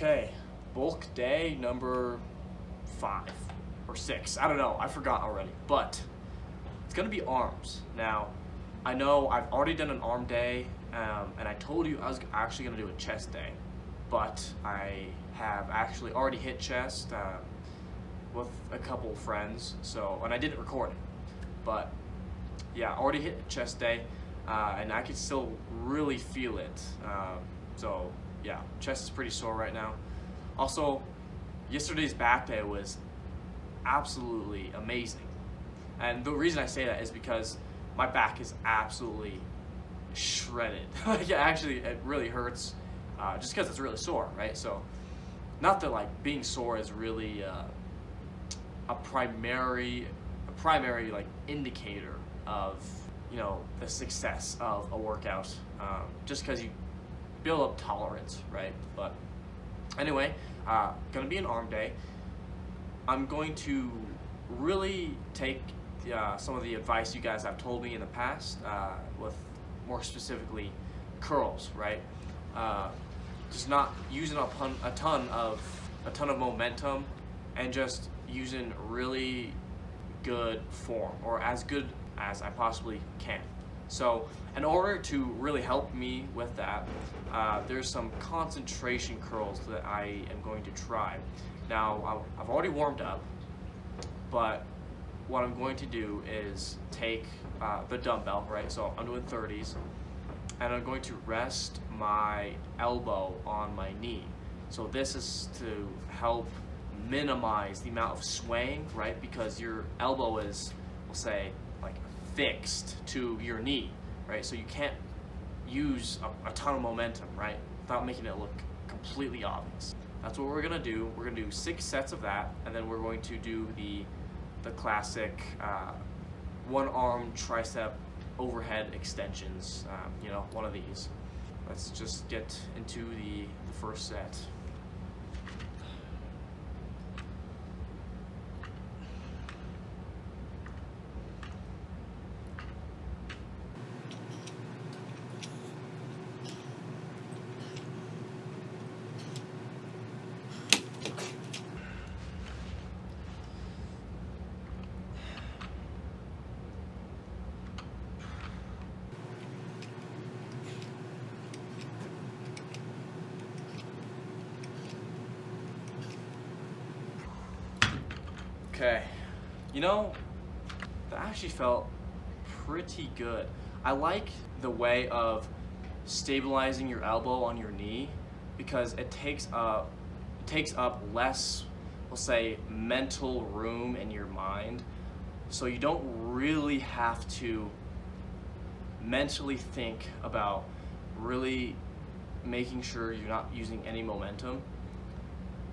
Okay, bulk day number 5 or 6. I don't know. I forgot already. But it's gonna be arms. Now, I know I've already done an arm day, and I told you I was actually gonna do a chest day, but I have actually already hit chest with a couple of friends. So, and I didn't record it, but yeah, already hit chest day, and I can still really feel it. So yeah, chest is pretty sore right now. Also, yesterday's back day was absolutely amazing. And the reason I say that is because my back is absolutely shredded. Like it really hurts just because it's really sore, right? So not that like being sore is really a primary like indicator of, you know, the success of a workout, just because you build up tolerance, right? But anyway, gonna be an arm day. I'm going to really take some of the advice you guys have told me in the past, with more specifically curls, right? Just not using a ton of momentum, and just using really good form, or as good as I possibly can. So in order to really help me with that, there's some concentration curls that I am going to try. Now, I've already warmed up, but what I'm going to do is take the dumbbell, right? So I'm doing 30s, and I'm going to rest my elbow on my knee. So this is to help minimize the amount of swaying, right? Because your elbow is, we'll say, like fixed to your knee, right? So you can't use a ton of momentum, right? Without making it look completely obvious. That's what we're gonna do. We're gonna do 6 sets of that, and then we're going to do the classic one arm tricep overhead extensions, you know, one of these. Let's just get into the first set. Okay, you know, that actually felt pretty good. I like the way of stabilizing your elbow on your knee, because it takes up less, we'll say, mental room in your mind. So you don't really have to mentally think about really making sure you're not using any momentum,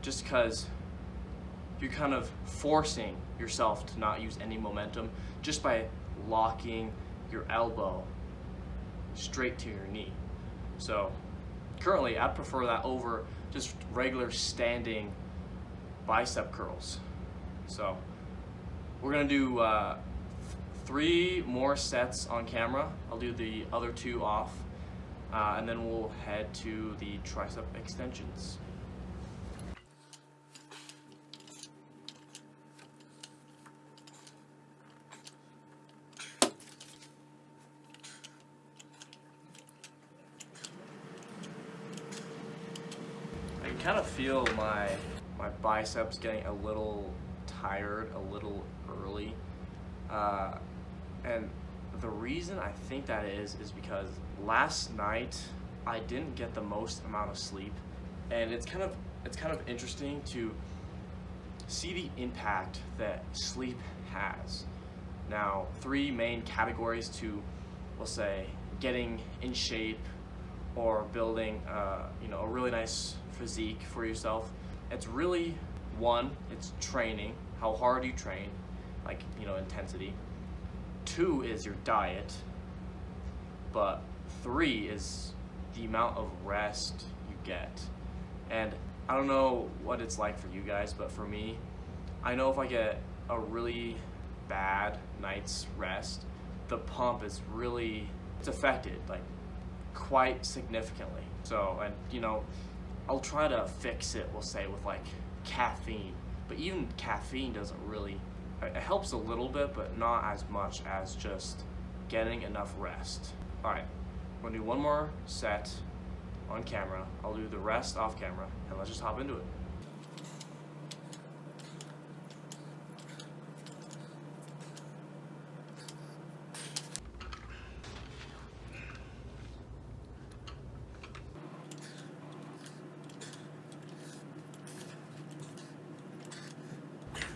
just because you're kind of forcing yourself to not use any momentum just by locking your elbow straight to your knee. So currently, I prefer that over just regular standing bicep curls. So we're gonna do 3 more sets on camera. I'll do the other 2 off, and then we'll head to the tricep extensions. I can kind of feel my biceps getting a little tired a little early, and the reason I think that is because last night I didn't get the most amount of sleep, and it's kind of interesting to see the impact that sleep has. Now, 3 main categories to, we'll say, getting in shape or building you know, a really nice physique for yourself. It's really, 1, it's training, how hard you train, like, you know, intensity. 2 is your diet, but 3 is the amount of rest you get. And I don't know what it's like for you guys, but for me, I know if I get a really bad night's rest, the pump is really, it's affected, like, quite significantly. So, and you know, I'll try to fix it, we'll say, with like caffeine. But even caffeine doesn't really, it helps a little bit, but not as much as just getting enough rest. All right, we're gonna do one more set on camera. I'll do the rest off camera, and let's just hop into it.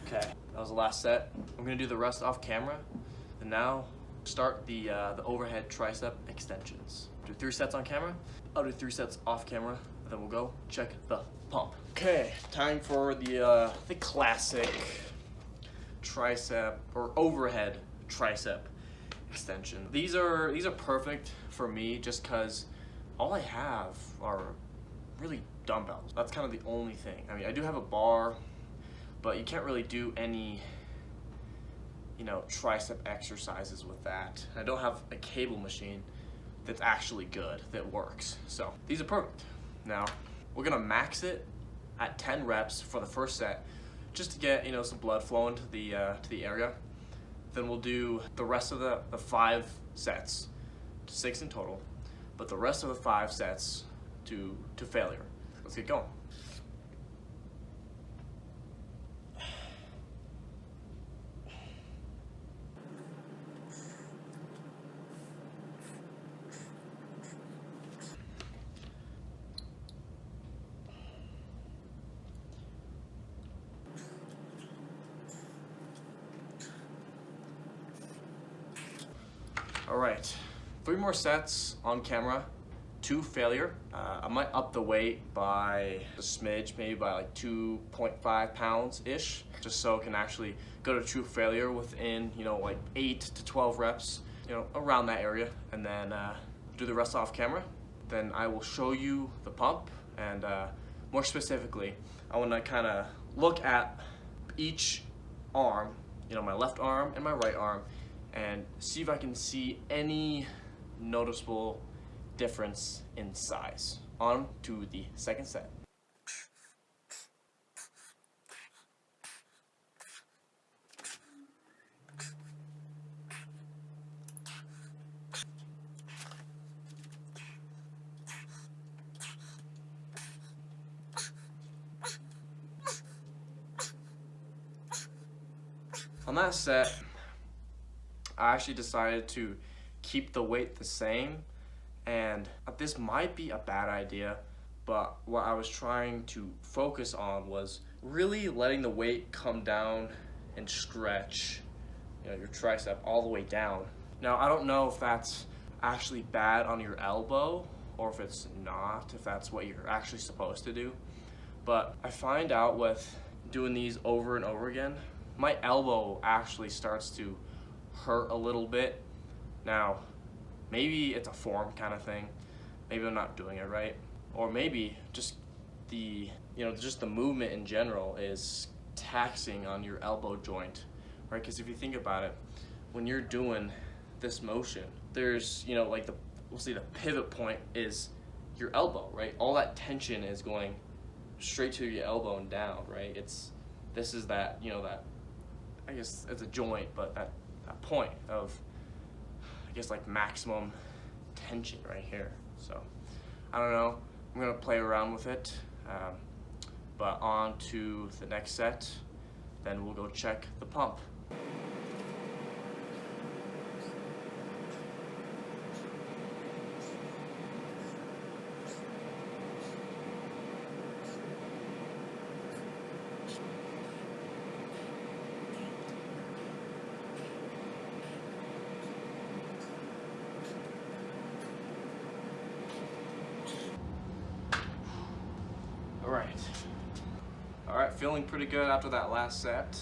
Okay, that was the last set. I'm gonna do the rest off camera, and now start the overhead tricep extensions. Do 3 sets on camera. I'll do 3 sets off camera, and then we'll go check the pump. Okay, time for the classic tricep or overhead tricep extension. These are perfect for me just because all I have are really dumbbells. That's kind of the only thing. I mean, I do have a bar, but you can't really do any, you know, tricep exercises with that. I don't have a cable machine that's actually good, that works. So these are perfect. Now, we're gonna max it at 10 reps for the first set, just to get, you know, some blood flowing to the area. Then we'll do the rest of the 5 sets, 6 in total, but the rest of the 5 sets to failure. Let's get going. All right, 3 more sets on camera to failure. I might up the weight by a smidge, maybe by like 2.5 pounds-ish, just so it can actually go to true failure within, you know, like 8 to 12 reps, you know, around that area, and then do the rest off camera. Then I will show you the pump, and more specifically, I wanna kinda look at each arm, you know, my left arm and my right arm, and see if I can see any noticeable difference in size. On to the second set. On that set, I actually decided to keep the weight the same, and this might be a bad idea, but what I was trying to focus on was really letting the weight come down and stretch, you know, your tricep all the way down. Now, I don't know if that's actually bad on your elbow or if it's not, if that's what you're actually supposed to do, but I find out with doing these over and over again, my elbow actually starts to hurt a little bit. Now, maybe it's a form kind of thing. Maybe I'm not doing it right. Or maybe just the movement in general is taxing on your elbow joint, right? Because if you think about it, when you're doing this motion, there's, you know, like we'll say the pivot point is your elbow, right? All that tension is going straight to your elbow and down, right? This is that, you know, that, I guess it's a joint, but that point of, I guess, like maximum tension right here. So I don't know, I'm gonna play around with it, but on to the next set, then we'll go check the pump. All right, feeling pretty good after that last set.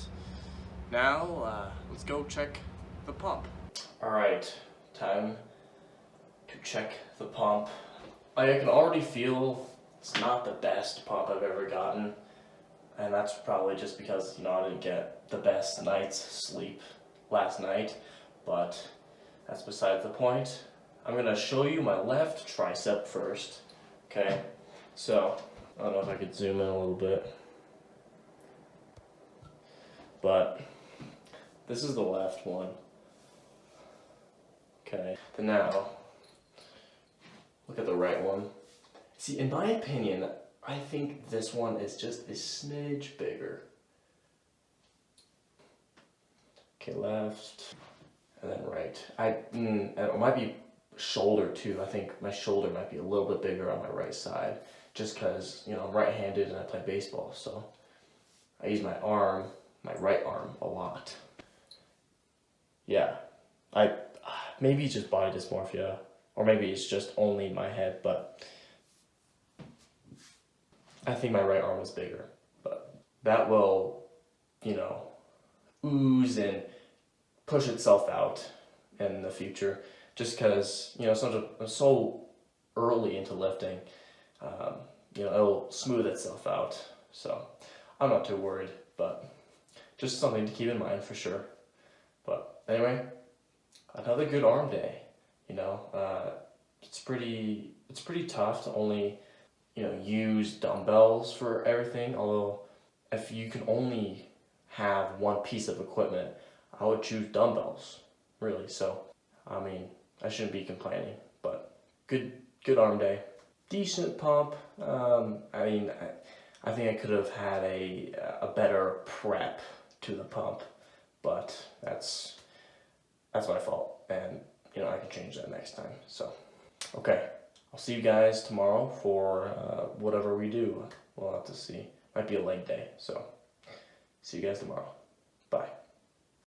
Now, let's go check the pump. All right, time to check the pump. I can already feel it's not the best pump I've ever gotten, and that's probably just because, you know, I didn't get the best night's sleep last night, but that's besides the point. I'm gonna show you my left tricep first, okay? So, I don't know if I could zoom in a little bit. But this is the left one. Okay, then now, look at the right one. See, in my opinion, I think this one is just a smidge bigger. Okay, left, and then right. It might be shoulder too. I think my shoulder might be a little bit bigger on my right side, just because, you know, I'm right-handed and I play baseball, so I use my arm, my right arm, a lot. Yeah, maybe it's just body dysmorphia, or maybe it's just only my head, but I think my right arm is bigger. But that will, you know, ooze and push itself out in the future, just because, you know, I'm so early into lifting, you know, it'll smooth itself out. So I'm not too worried, but just something to keep in mind for sure. But anyway, another good arm day. You know, it's pretty tough to only, you know, use dumbbells for everything. Although, if you can only have one piece of equipment, I would choose dumbbells, really. So, I mean, I shouldn't be complaining. But good arm day, decent pump. I mean, I think I could have had a better prep to the pump, but that's my fault, and you know, I can change that next time. So, okay, I'll see you guys tomorrow for whatever we do. We'll have to see. Might be a leg day, so see you guys tomorrow.